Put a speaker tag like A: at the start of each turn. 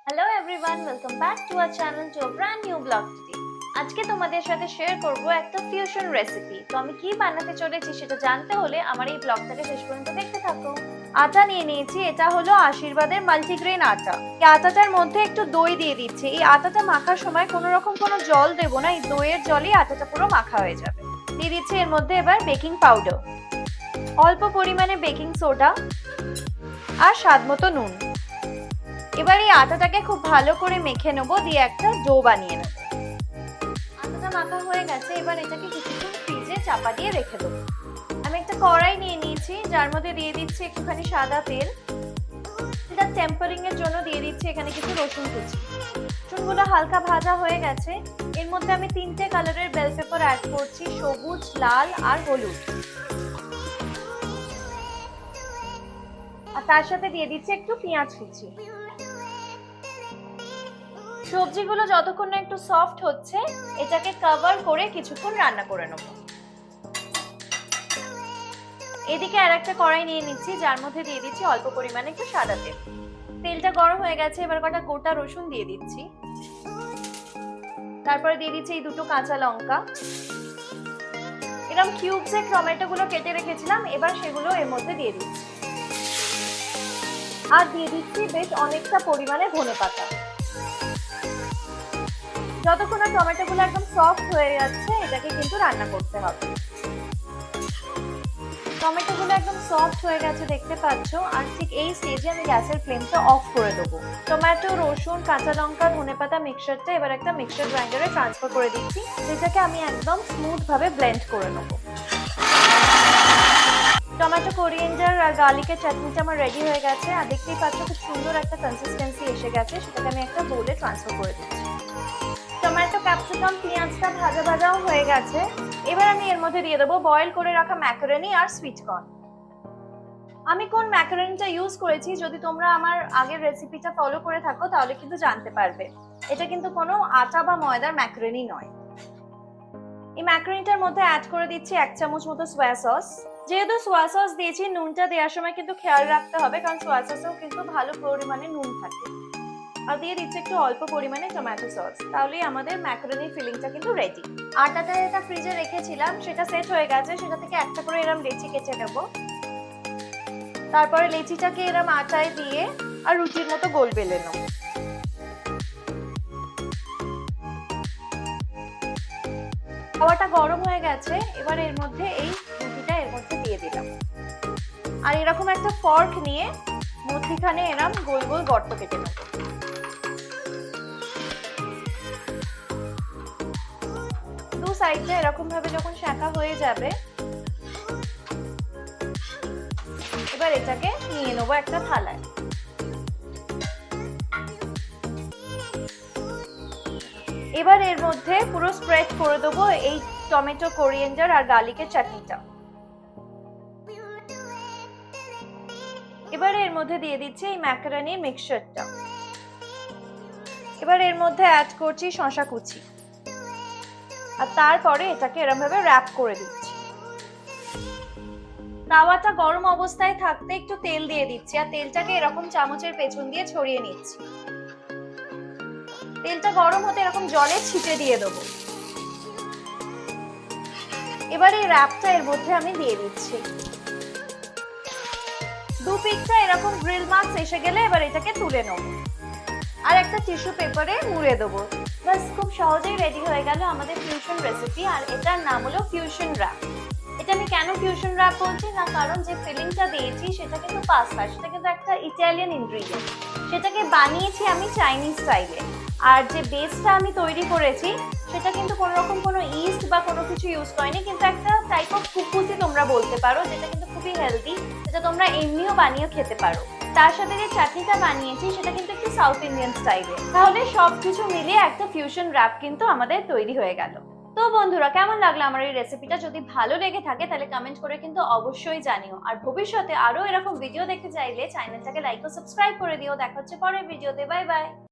A: Hello everyone, welcome back to our channel to a brand new vlog today. আজকে তোমাদের সাথে share করব একটা ফিউশন রেসিপি। তো আমি কি বানাতে চলেছি সেটা জানতে হলে আমার এই ব্লগটাকে শেষ পর্যন্ত দেখতে থাকো। আটা নিয়ে নিয়েছি, এটা হলো আশীর্বাদের মাল্টিগ্রেন আটা। এই আটাটার মধ্যে একটু দই দিয়ে দিচ্ছি। এই আটাটা মাখার সময় কোনো রকম কোনো জল দেব না, এই দইয়ের জলেই আটাটা পুরো মাখা হয়ে যাবে। দিয়ে দিচ্ছি এর মধ্যে এবার বেকিং পাউডার, অল্প পরিমাণে বেকিং সোডা আর স্বাদমতো নুন। এবার এই আটাটাকে খুব ভালো করে মেখে নেবো, দিয়ে একটা ডো বানিয়ে নেবো। আটাটা মাখা হয়ে গেছে, এবার এটাকে কিছুক্ষণ ফ্রিজে চাপা দিয়ে রেখে দেবো। আমি একটা কড়াই নিয়ে নিয়েছি, যার মধ্যে দিয়ে দিচ্ছি একটুখানি সাদা তেল। এটা টেম্পারিং এর জন্য দিয়ে দিচ্ছি এখানে কিছু রসুন কুচি। রসুনগুলো হালকা ভাজা হয়ে গেছে, এর মধ্যে আমি 3টে কালারের বেল পেপার অ্যাড করছি, সবুজ, লাল আর হলুদ। আর তার সাথে দিয়ে দিচ্ছি একটু পেঁয়াজ কুচি। সবজিগুলো যতক্ষণ না একটু সফট হচ্ছে, এটাকে কভার করে কিছুক্ষণ রান্না করে নেব। এদিকে আর একটা কড়াই নিয়ে নিচ্ছি, যার মধ্যে দিয়ে দিচ্ছি অল্প পরিমাণে একটু সাদা তেল। তেলটা গরম হয়ে গেছে, এবার কটা গোটা রসুন দিয়ে দিচ্ছি। তারপরে দিয়ে দিচ্ছি এই 2টো কাঁচা লঙ্কা। এরকম কিউবসে টমেটো গুলো কেটে রেখেছিলাম, এবার সেগুলো এর মধ্যে দিয়ে দিচ্ছি। আর দিয়ে দিচ্ছি বেশ অনেকটা পরিমাণে ধনেপাতা। যতক্ষণ না টমেটোগুলো একদম সফট হয়ে যাচ্ছে, এটাকে কিন্তু রান্না করতে হবে। টমেটোগুলো একদম সফট হয়ে গেছে দেখতে পাচ্ছ, আর ঠিক এই স্টেজে আমি গ্যাসের ফ্লেমটা অফ করে দেবো। টমেটো, রসুন, কাঁচা লঙ্কা, ধনেপাতা মিক্সচারটা এবার একটা মিক্সচার গ্রাইন্ডারে ট্রান্সফার করে দিচ্ছি, যেটাকে আমি একদম স্মুথ ভাবে ব্লেন্ড করে নেবো। টমেটো, কোরিয়েন্ডার আর গার্লিকের চাটনিটা আমার রেডি হয়ে গেছে, আর দেখতেই পাচ্ছ খুব সুন্দর একটা কনসিস্টেন্সি এসে গেছে। সেটাকে আমি একটা বোলে ট্রান্সফার করে দিচ্ছি। টমেটো, ক্যাপসিকাম, পেঁয়াজটা ভাজা ভাজাও হয়ে গেছে। এবার আমি এর মধ্যে দিয়ে দেবো বয়েল করে রাখা ম্যাকারনি আর সুইট কর্ন। আমি কোন ম্যাকারনিটা ইউজ করেছি, যদি তোমরা আমার আগের রেসিপিটা ফলো করে থাকো তাহলে কিন্তু জানতে পারবে। এটা কিন্তু কোনো আটা বা ময়দার ম্যাকারনি নয়। এই ম্যাকারনিটার মধ্যে অ্যাড করে দিচ্ছি 1 চামচ মতো সোয়া সস। যেহেতু সোয়া সস দিয়েছি, নুনটা দেওয়ার সময় কিন্তু খেয়াল রাখতে হবে, কারণ সোয়া সসেও কিন্তু ভালো পরিমাণে নুন থাকে। আর দিয়ে দিচ্ছি একটু অল্প পরিমাণে টমেটো সস, তাহলেই আমাদের ম্যাকারনি ফিলিংটা কিন্তু রেডি। আটাটা যেটা ফ্রিজে রেখেছিলাম সেটা সেট হয়ে গেছে, সেটা থেকে একটা করে এরম লেচি কেটে নেব। তারপরে লেচিটাকে এরম আটায় দিয়ে আর রুটির মতো গোল বেলে নেব। তাওয়াটা গরম হয়ে গেছে, এবার এর মধ্যে এই রুটিটা এর মধ্যে দিয়ে দিলাম। আর এরকম একটা ফর্ক নিয়ে মধ্যিখানে এরম গোল গোল গর্ত কেটে নেব। দু সাইডে এরকম ভাবে যখন শাঁকা হয়ে যাবে, এবার এটাকে নিয়ে নেবো একটা থালায়। এবার এর মধ্যে পুরো স্প্রেড করে দেবো এই টমেটো, কোরিয়েন্ডার আর গার্লিকের চাটনিটা। এবার এর মধ্যে দিয়ে দিচ্ছি এই ম্যাকারনির মিক্সচারটা। এবার এর মধ্যে অ্যাড করছি শসা কুচি, আর তারপরে এটাকে এরকম ভাবে র‍্যাপ করে দিচ্ছি। তাওয়াটা গরম অবস্থায় থাকতে একটু তেল দিয়ে দিচ্ছি, আর তেলটাকে এরকম চামচের পেছন দিয়ে ছড়িয়ে নিচ্ছি। তেলটা গরম হতে এরকম জলে ছিটে দিয়ে দেবো। এবার এই র‍্যাপটা এর মধ্যে আমি দিয়ে দিচ্ছি। দু পিঠটা এরকম গ্রিল মার্কস এসে গেলে এবার এটাকে তুলে নেব, আর একটা টিস্যু পেপারে মুড়ে দেবো। বাস, খুব সহজেই রেডি হয়ে গেল আমাদের ফিউশন রেসিপি, আর এটার নাম হলো ফিউশন র‍্যাপ। এটা আমি কেন ফিউশন র‍্যাপ বলছি না, কারণ যে ফিলিংটা দিয়েছি সেটা কিন্তু পাস্তা, সেটা কিন্তু একটা ইটালিয়ান ইনগ্রিডিয়েন্ট। সেটাকে বানিয়েছি আমি চাইনিজ স্টাইলে। আর যে বেসটা আমি তৈরি করেছি সেটা কিন্তু কোনো রকম কোনো ইস্ট বা কোনো কিছু ইউজ করিনি, কিন্তু একটা টাইপ অফ কুকুতি তোমরা বলতে পারো, যেটা কিন্তু খুবই হেলদি, যেটা তোমরা এমনিও বানিয়ে খেতে পারো। তার সাথে যে চাটনিটা বানিয়েছি সেটা কিন্তু একটু সাউথ ইন্ডিয়ান স্টাইলে। তাহলে সবকিছু মিলিয়ে একটা ফিউশন র‍্যাপ কিন্তু আমাদের তৈরি হয়ে গেল। তো বন্ধুরা, কেমন লাগলো আমার এই রেসিপিটা? যদি ভালো লেগে থাকে তাহলে কমেন্ট করে কিন্তু অবশ্যই জানিও। আর ভবিষ্যতে আরো এরকম ভিডিও দেখতে চাইলে চ্যানেলটাকে লাইক ও সাবস্ক্রাইব করে দিও। দেখা হচ্ছে পরের ভিডিওতে। Bye bye.